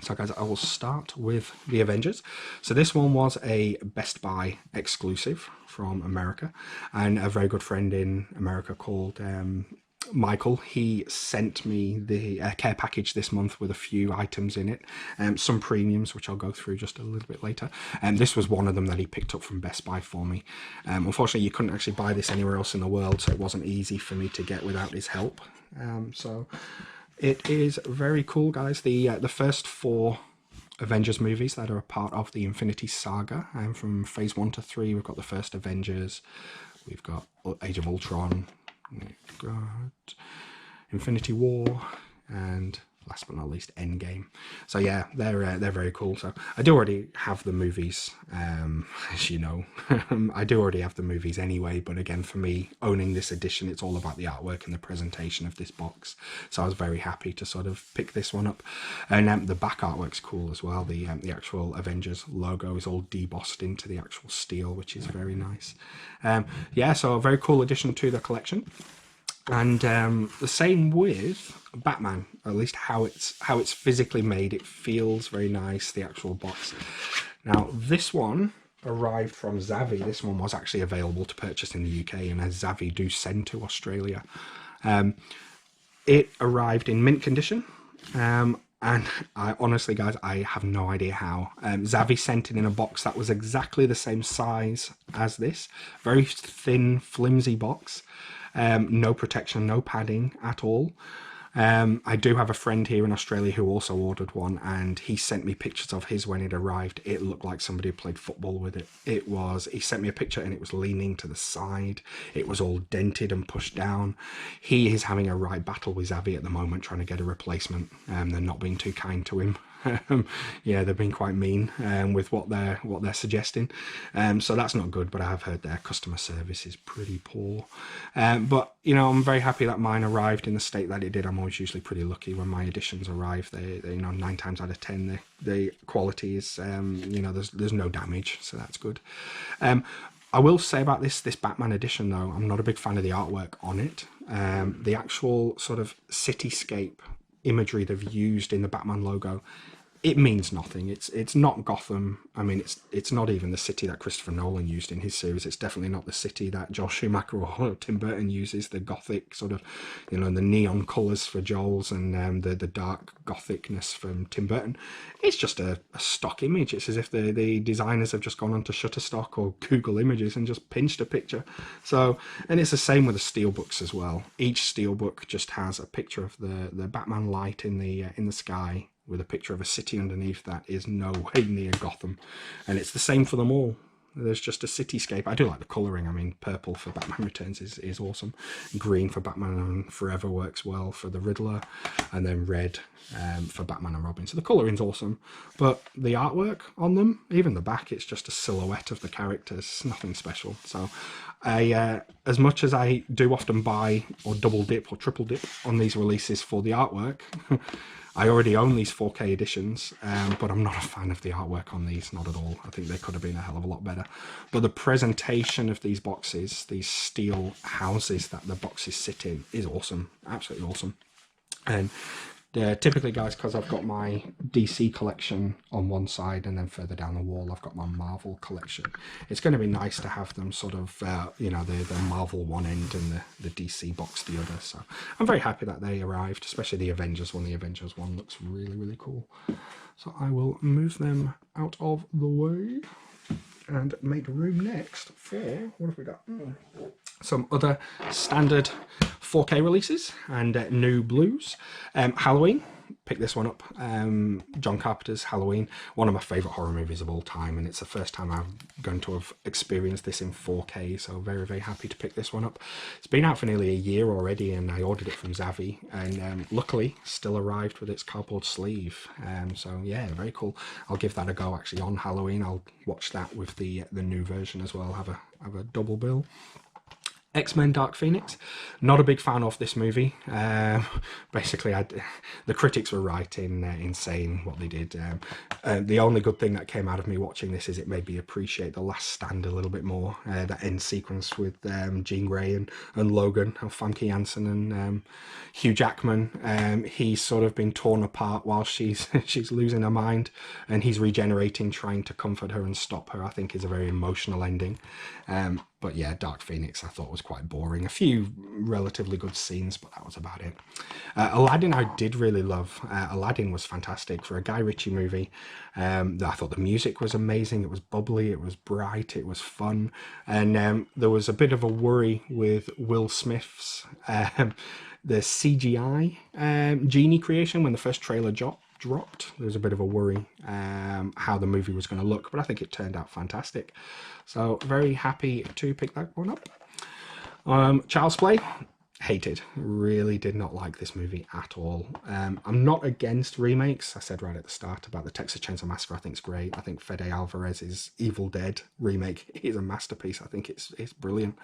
So guys, I will start with the Avengers. So this one was a Best Buy exclusive from America, and a very good friend in America called Michael, he sent me the care package this month with a few items in it, some premiums, which I'll go through just a little bit later. And this was one of them that he picked up from Best Buy for me. Unfortunately, you couldn't actually buy this anywhere else in the world, so it wasn't easy for me to get without his help. So it is very cool, guys. The first 4 Avengers movies that are a part of the Infinity Saga, and from phase 1 to 3, we've got the first Avengers, we've got Age of Ultron, we've got Infinity War, and last but not least, Endgame. So yeah, they're very cool. So I do already have the movies, as you know. I do already have the movies anyway, but again, for me, owning this edition, it's all about the artwork and the presentation of this box. So I was very happy to sort of pick this one up. And the back artwork's cool as well. The actual Avengers logo is all debossed into the actual steel, which is very nice. Yeah, so a very cool addition to the collection. And the same with Batman, at least how it's physically made. It feels very nice, the actual box. Now, this one arrived from Zavvi. This one was actually available to purchase in the UK, and as Zavvi do send to Australia. It arrived in mint condition, and I honestly, guys, I have no idea how. Zavvi sent it in a box that was exactly the same size as this. Very thin, flimsy box. No protection, no padding at all. I do have a friend here in Australia who also ordered one, and he sent me pictures of his when it arrived. It looked like somebody had played football with it. He sent me a picture and it was leaning to the side. It was all dented and pushed down. He is having a right battle with Zavvi at the moment, trying to get a replacement. They're not being too kind to him. Yeah, they've been quite mean with what they're suggesting, so that's not good. But I have heard their customer service is pretty poor. But you know, I'm very happy that mine arrived in the state that it did. I'm always usually pretty lucky when my editions arrive. They you know, 9 times out of 10 the quality is you know, there's no damage, so that's good. I will say about this Batman edition though, I'm not a big fan of the artwork on it. The actual sort of cityscape imagery they've used in the Batman logo, it means nothing. It's not Gotham. I mean, it's not even the city that Christopher Nolan used in his series. It's definitely not the city that Joel Schumacher or Tim Burton uses. The gothic sort of, you know, the neon colours for Joel's and the dark gothicness from Tim Burton. It's just a stock image. It's as if the designers have just gone onto Shutterstock or Google Images and just pinched a picture. So, and it's the same with the steelbooks as well. Each steelbook just has a picture of the Batman light in the sky, with a picture of a city underneath that is no way near Gotham. And it's the same for them all. There's just a cityscape. I do like the colouring. I mean, purple for Batman Returns is awesome. Green for Batman and Forever works well for the Riddler. And then red for Batman and Robin. So the colouring's awesome. But the artwork on them, even the back, it's just a silhouette of the characters. Nothing special. So as much as I do often buy or double dip or triple dip on these releases for the artwork, I already own these 4K editions, but I'm not a fan of the artwork on these, not at all. I think they could have been a hell of a lot better. But the presentation of these boxes, these steel houses that the boxes sit in, is awesome. Absolutely awesome. And typically, guys, because I've got my DC collection on one side and then further down the wall I've got my Marvel collection, it's going to be nice to have them sort of, you know, the Marvel one end and the DC box the other. So I'm very happy that they arrived, especially the Avengers one. The Avengers one looks really, really cool. So I will move them out of the way and make room next for, what have we got? Some other standard 4K releases and new blues. Halloween, pick this one up. John Carpenter's Halloween, one of my favourite horror movies of all time, and it's the first time I'm going to have experienced this in 4K, so very, very happy to pick this one up. It's been out for nearly a year already, and I ordered it from Zavvi, and luckily still arrived with its cardboard sleeve. So yeah, very cool. I'll give that a go actually on Halloween. I'll watch that with the new version as well, have a double bill. X-Men Dark Phoenix, not a big fan of this movie. Basically, the critics were right in saying what they did. The only good thing that came out of me watching this is it made me appreciate The Last Stand a little bit more. That end sequence with Jean Grey and Logan, Famke Janssen and Hugh Jackman. He's sort of been torn apart while she's losing her mind, and he's regenerating, trying to comfort her and stop her. I think is a very emotional ending. But yeah, Dark Phoenix I thought was quite boring. A few relatively good scenes, but that was about it. Aladdin I did really love. Aladdin was fantastic for a Guy Ritchie movie. I thought the music was amazing. It was bubbly, it was bright, it was fun. And there was a bit of a worry with Will Smith's the CGI genie creation when the first trailer dropped. There was a bit of a worry how the movie was going to look, but I think it turned out fantastic. So very happy to pick that one up. Child's Play, hated. Really did not like this movie at all. I'm not against remakes. I said right at the start about the Texas Chainsaw Massacre. I think it's great. I think Fede Alvarez's Evil Dead remake is a masterpiece. I think it's brilliant.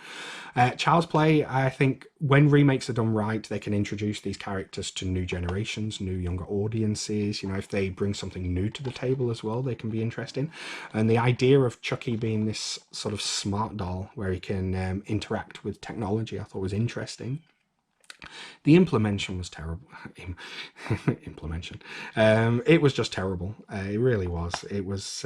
Child's Play, I think when remakes are done right, they can introduce these characters to new generations, new younger audiences. You know, if they bring something new to the table as well, they can be interesting. And the idea of Chucky being this sort of smart doll where he can interact with technology, I thought was interesting. The implementation was terrible. It was just terrible. It really was. It was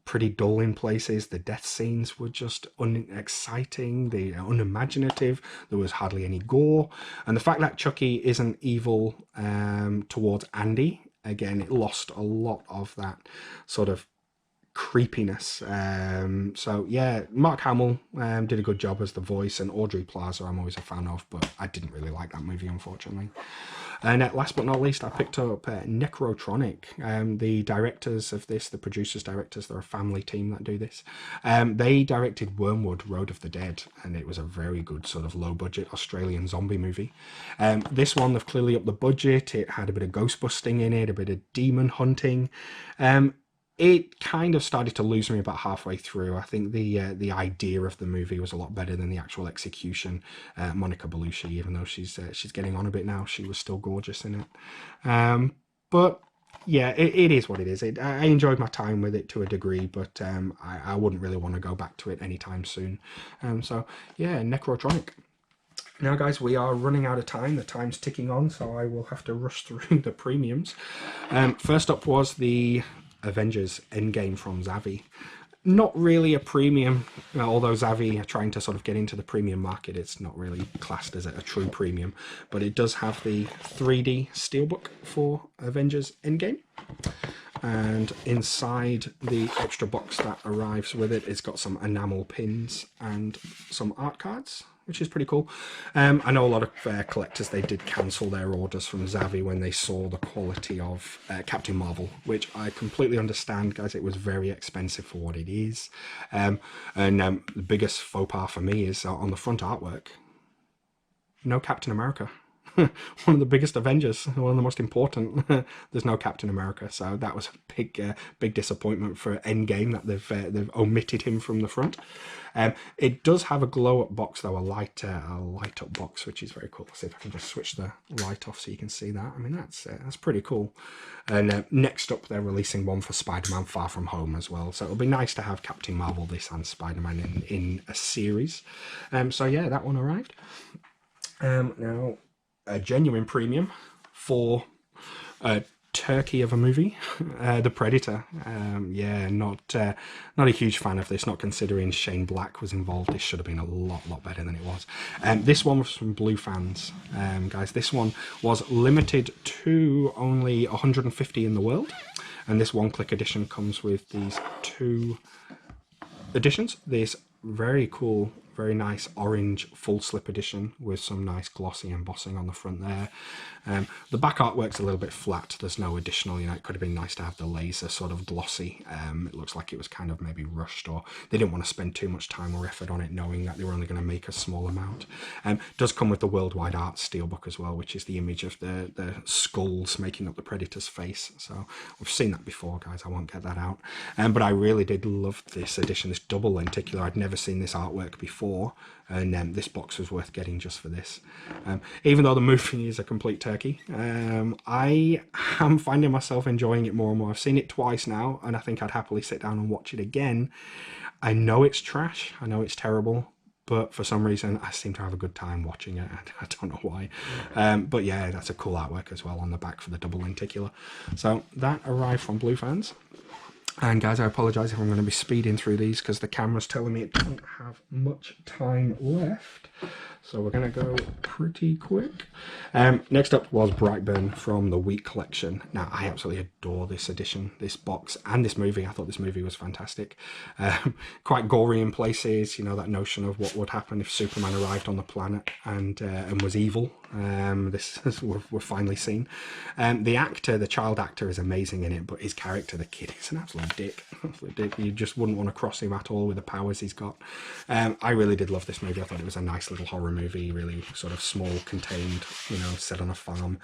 pretty dull in places. The death scenes were just unexciting, unimaginative. There was hardly any gore. And the fact that Chucky isn't evil towards Andy, again, it lost a lot of that sort of creepiness. So yeah, Mark Hamill did a good job as the voice, and Audrey Plaza I'm always a fan of, but I didn't really like that movie, unfortunately. And last but not least, I picked up Necrotronic. The directors of this, the producers, directors, they're a family team that do this. They directed Wormwood, Road of the Dead, and it was a very good sort of low-budget Australian zombie movie. This one, they've clearly upped the budget. It had a bit of ghost busting in it, a bit of demon hunting. It kind of started to lose me about halfway through. I think the idea of the movie was a lot better than the actual execution. Monica Bellucci, even though she's getting on a bit now, she was still gorgeous in it. But yeah, it is what it is. I enjoyed my time with it to a degree, but I wouldn't really want to go back to it anytime soon. So yeah, Necrotronic. Now, guys, we are running out of time. The time's ticking on, so I will have to rush through the premiums. First up was the Avengers In Game from Zavvi. Not really a premium, although Zavvi are trying to sort of get into the premium market. It's not really classed as a true premium, but it does have the 3D steelbook for Avengers In Game. And inside the extra box that arrives with it, it's got some enamel pins and some art cards, which is pretty cool. I know a lot of collectors, they did cancel their orders from Zavvi when they saw the quality of Captain Marvel, which I completely understand, guys. It was very expensive for what it is. The biggest faux pas for me is on the front artwork, no Captain America. One of the biggest Avengers, one of the most important. There's no Captain America, so that was a big disappointment for Endgame that they've omitted him from the front. It does have a glow up box though, a light up box, which is very cool. Let's see if I can just switch the light off so you can see that. I mean, that's pretty cool. And next up, they're releasing one for Spider-Man Far From Home as well. So it'll be nice to have Captain Marvel, this, and Spider-Man in a series. So yeah, that one arrived. Now, a genuine premium for a turkey of a movie, The Predator. Yeah, not a huge fan of this, not considering Shane Black was involved. This should have been a lot better than it was. This one was from Blue Fans. Guys, this one was limited to only 150 in the world, and this one-click edition comes with these two editions. This very cool, very nice orange full slip edition with some nice glossy embossing on the front there. The back artwork's a little bit flat. There's no additional, it could have been nice to have the laser sort of glossy. It looks like it was kind of maybe rushed, or they didn't want to spend too much time or effort on it, knowing that they were only going to make a small amount. Does come with the Worldwide Art steelbook as well, which is the image of the skulls making up the Predator's face. So we've seen that before, guys. I won't get that out. But I really did love this edition, this double lenticular. I'd never seen this artwork before, and this box was worth getting just for this. Even though the movie is a complete turkey, I am finding myself enjoying it more and more. I've seen it twice now, and I think I'd happily sit down and watch it again. I know it's trash, I know it's terrible, but for some reason I seem to have a good time watching it. I don't know why. But yeah, that's a cool artwork as well on the back for the double lenticular. So that arrived from Blue Fans. And guys, I apologise if I'm going to be speeding through these because the camera's telling me it doesn't have much time left. So we're going to go pretty quick. Next up was Brightburn from the Wick collection. Now, I absolutely adore this edition, this box, and this movie. I thought this movie was fantastic. Quite gory in places, you know, that notion of what would happen if Superman arrived on the planet and was evil. This we're finally seen. The actor, the child actor, is amazing in it, but his character, the kid, is an absolute dick. Absolute dick. You just wouldn't want to cross him at all with the powers he's got. I really did love this movie. I thought it was a nice little horror movie, really sort of small, contained, you know, set on a farm.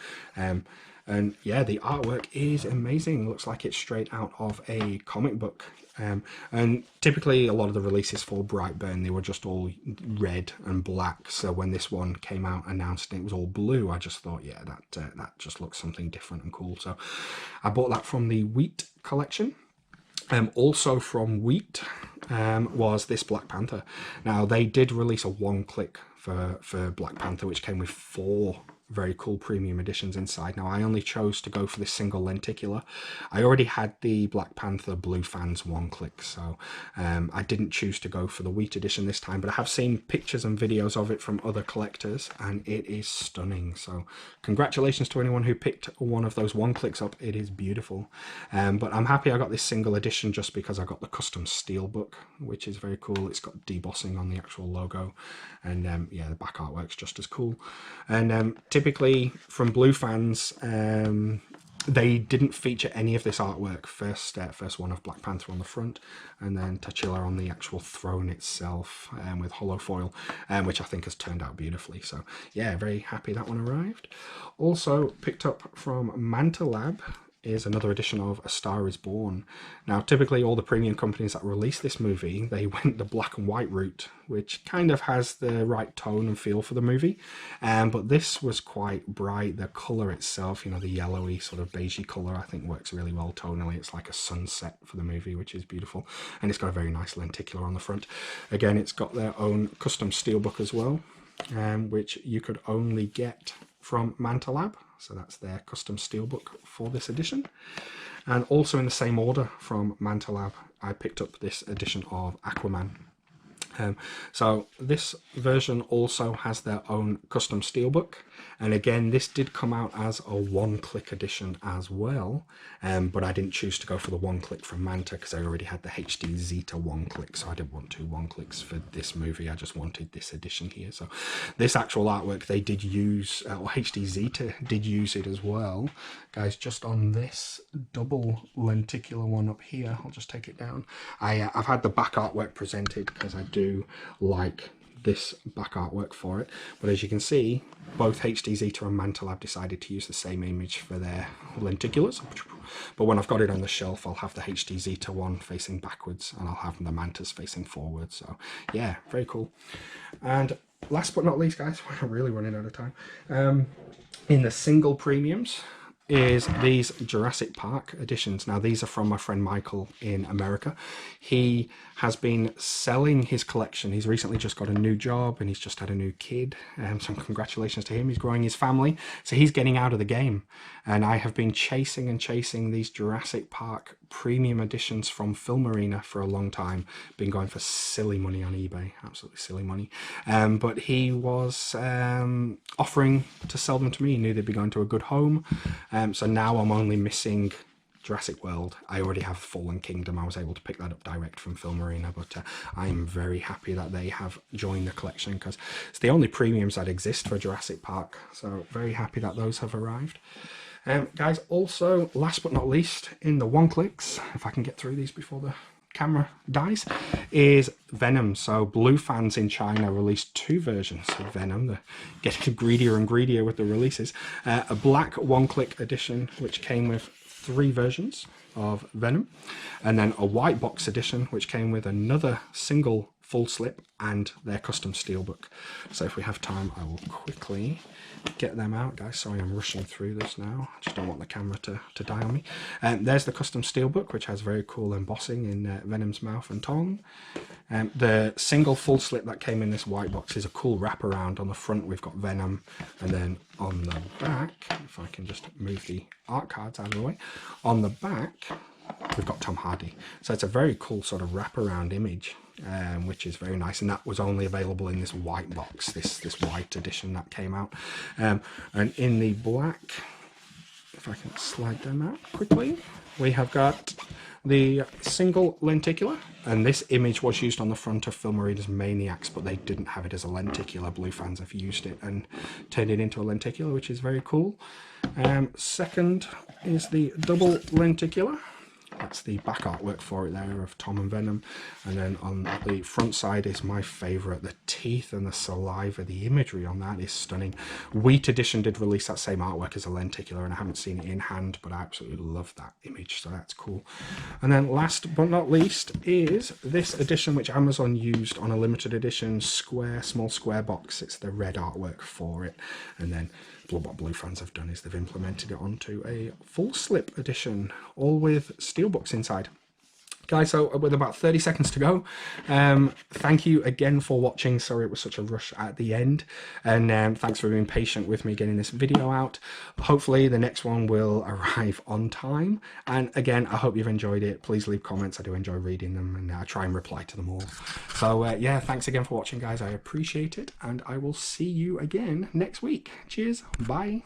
And yeah, the artwork is amazing. Looks like it's straight out of a comic book. And typically a lot of the releases for Brightburn, they were just all red and black. So when this one came out announced it was all blue, I just thought, yeah, that just looks something different and cool. So I bought that from the Wheat collection. Also from Wheat was this Black Panther. Now, they did release a one-click for Black Panther, which came with 4 very cool premium editions inside. Now, I only chose to go for this single lenticular. I already had the Black Panther Blue Fans one-click, so I didn't choose to go for the Wheat edition this time, but I have seen pictures and videos of it from other collectors, and it is stunning. So congratulations to anyone who picked one of those one-clicks up. It is beautiful. But I'm happy I got this single edition just because I got the custom steelbook, which is very cool. It's got debossing on the actual logo, and yeah, the back artwork's just as cool. And typically from Blue Fans, they didn't feature any of this artwork. First one of Black Panther on the front, and then T'Challa on the actual throne itself, with hollow foil, which I think has turned out beautifully. So yeah, very happy that one arrived. Also picked up from Manta Lab is another edition of A Star Is Born. Now, typically all the premium companies that release this movie, they went the black and white route, which kind of has the right tone and feel for the movie. But this was quite bright. The colour itself, you know, the yellowy sort of beigey colour, I think works really well tonally. It's like a sunset for the movie, which is beautiful. And it's got a very nice lenticular on the front. Again, it's got their own custom steelbook as well, which you could only get from Manta Lab. So that's their custom steelbook for this edition. And also in the same order from Manta Lab, I picked up this edition of Aquaman. So this version also has their own custom steelbook, and again this did come out as a one-click edition as well, but I didn't choose to go for the one-click from Manta because I already had the HD Zeta one-click, so I didn't want 2 one-clicks for this movie. I just wanted this edition here. So this actual artwork they did use, or HD Zeta did use it as well, guys. Just on this double lenticular one up here, I'll just take it down. I've had the back artwork presented because I do like this back artwork for it, but as you can see, both HD Zeta and Manta Lab decided to use the same image for their lenticulars. But when I've got it on the shelf, I'll have the HD Zeta one facing backwards and I'll have the Mantas facing forward. So yeah, very cool. And last but not least, guys, we're really running out of time. In the single premiums is these Jurassic Park editions. Now, these are from my friend Michael in America. He has been selling his collection. He's recently just got a new job and he's just had a new kid. So congratulations to him. He's growing his family. So he's getting out of the game. And I have been chasing and chasing these Jurassic Park premium editions from Film Arena for a long time. Been going for silly money on eBay, absolutely silly money. But he was offering to sell them to me. He knew they'd be going to a good home. So now I'm only missing Jurassic World. I already have Fallen Kingdom. I was able to pick that up direct from Film Arena, but I'm very happy that they have joined the collection because it's the only premiums that exist for Jurassic Park. So very happy that those have arrived. Guys, also, last but not least, in the one-clicks, if I can get through these before the camera dies, is Venom. So Blue Fans in China released 2 versions of Venom. They're getting greedier and greedier with the releases. A black one-click edition, which came with 3 versions of Venom, and then a white box edition, which came with another single full slip and their custom steelbook. So if we have time, I will quickly get them out, guys. Sorry, I'm rushing through this now. I just don't want the camera to die on me. There's the custom steelbook, which has very cool embossing in Venom's mouth and tongue. The single full slip that came in this white box is a cool wraparound. On the front, we've got Venom, and then on the back, if I can just move the art cards out of the way, on the back, we've got Tom Hardy. So it's a very cool sort of wraparound image, which is very nice. And that was only available in this white box, this white edition that came out. And in the black, if I can slide them out quickly, we have got the single lenticular, and this image was used on the front of Film Reader's Maniacs, but they didn't have it as a lenticular. Blue fans have used it and turned it into a lenticular, which is very cool. Second is the double lenticular. That's the back artwork for it there of Tom and Venom. And then on the front side is my favourite, the teeth and the saliva. The imagery on that is stunning. Wheat Edition did release that same artwork as a lenticular, and I haven't seen it in hand, but I absolutely love that image, so that's cool. And then last but not least is this edition, which Amazon used on a limited edition small square box. It's the red artwork for it. And then what Blue fans have done is they've implemented it onto a full slip edition, all with steelbooks inside. Guys, so with about 30 seconds to go, thank you again for watching. Sorry it was such a rush at the end, and thanks for being patient with me getting this video out. Hopefully the next one will arrive on time, and again, I hope you've enjoyed it. Please leave comments. I do enjoy reading them, and I try and reply to them all. So yeah, thanks again for watching, guys. I appreciate it, and I will see you again next week. Cheers, bye.